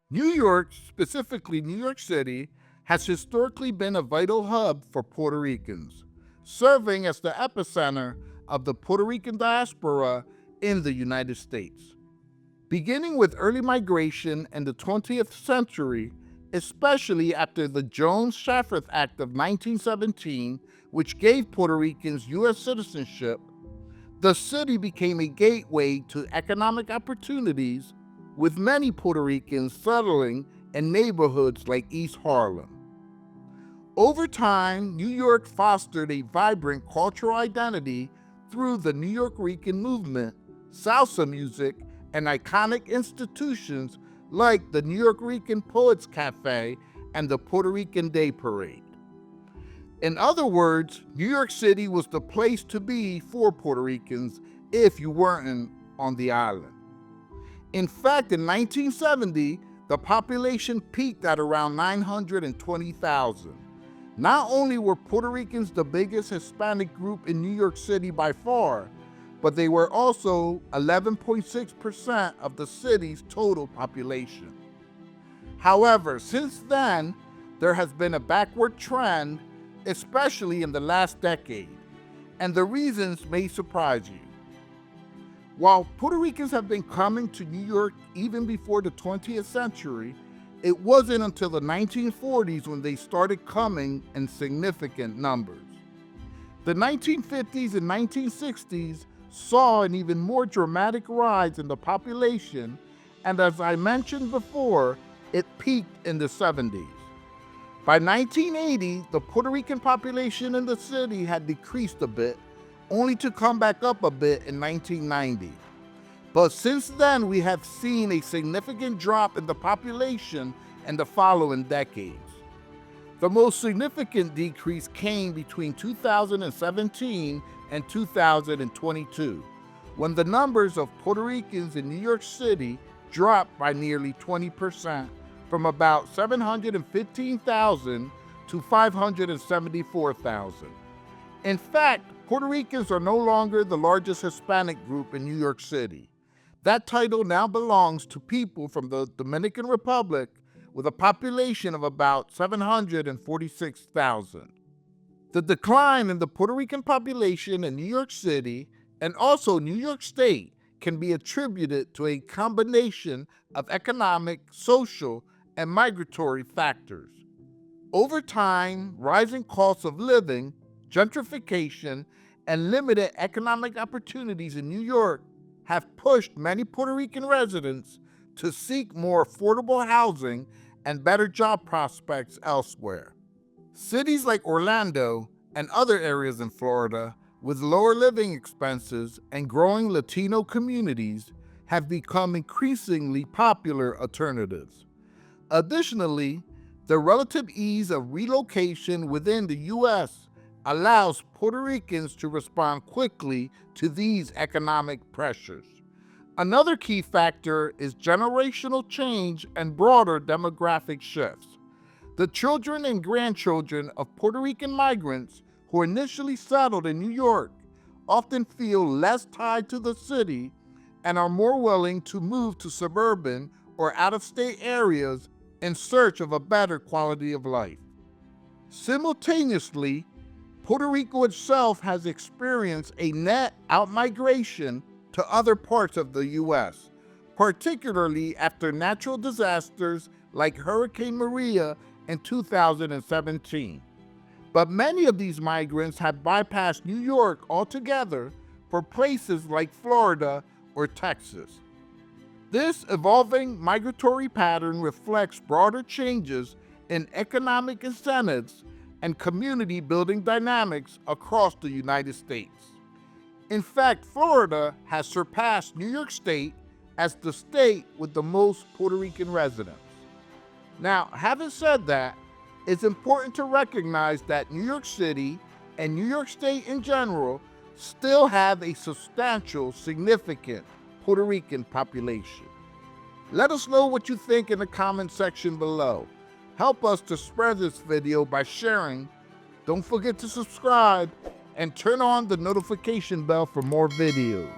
New York, specifically New York City, has historically been a vital hub for Puerto Ricans, serving as the epicenter of the Puerto Rican diaspora in the United States. Beginning with early migration in the 20th century, especially after the Jones-Shaffer Act of 1917, which gave Puerto Ricans U.S. citizenship, the city became a gateway to economic opportunities, with many Puerto Ricans settling in neighborhoods like East Harlem. Over time, New York fostered a vibrant cultural identity through the New York Rican movement, salsa music, and iconic institutions like the New York Rican Poets Cafe and the Puerto Rican Day Parade. In other words, New York City was the place to be for Puerto Ricans if you weren't on the island. In fact, in 1970, the population peaked at around 920,000. Not only were Puerto Ricans the biggest Hispanic group in New York City by far, but they were also 11.6% of the city's total population. However, since then, there has been a backward trend, especially in the last decade, and the reasons may surprise you. While Puerto Ricans have been coming to New York even before the 20th century, it wasn't until the 1940s when they started coming in significant numbers. The 1950s and 1960s saw an even more dramatic rise in the population, and as I mentioned before, it peaked in the 70s. By 1980, the Puerto Rican population in the city had decreased a bit, only to come back up a bit in 1990. But since then, we have seen a significant drop in the population in the following decades. The most significant decrease came between 2017 and 2022, when the numbers of Puerto Ricans in New York City dropped by nearly 20%, from about 715,000 to 574,000. In fact, Puerto Ricans are no longer the largest Hispanic group in New York City. That title now belongs to people from the Dominican Republic, with a population of about 746,000. The decline in the Puerto Rican population in New York City and also New York State can be attributed to a combination of economic, social, and migratory factors. Over time, rising costs of living, gentrification, and limited economic opportunities in New York have pushed many Puerto Rican residents to seek more affordable housing and better job prospects elsewhere. Cities like Orlando and other areas in Florida with lower living expenses and growing Latino communities have become increasingly popular alternatives. Additionally, the relative ease of relocation within the U.S. allows Puerto Ricans to respond quickly to these economic pressures. Another key factor is generational change and broader demographic shifts. The children and grandchildren of Puerto Rican migrants who initially settled in New York often feel less tied to the city and are more willing to move to suburban or out-of-state areas in search of a better quality of life. Simultaneously, Puerto Rico itself has experienced a net outmigration to other parts of the U.S., particularly after natural disasters like Hurricane Maria in 2017. But many of these migrants have bypassed New York altogether for places like Florida or Texas. This evolving migratory pattern reflects broader changes in economic incentives and community building dynamics across the United States. In fact, Florida has surpassed New York State as the state with the most Puerto Rican residents. Now, having said that, it's important to recognize that New York City and New York State in general still have a substantial, significant Puerto Rican population. Let us know what you think in the comment section below. Help us to spread this video by sharing. Don't forget to subscribe and turn on the notification bell for more videos.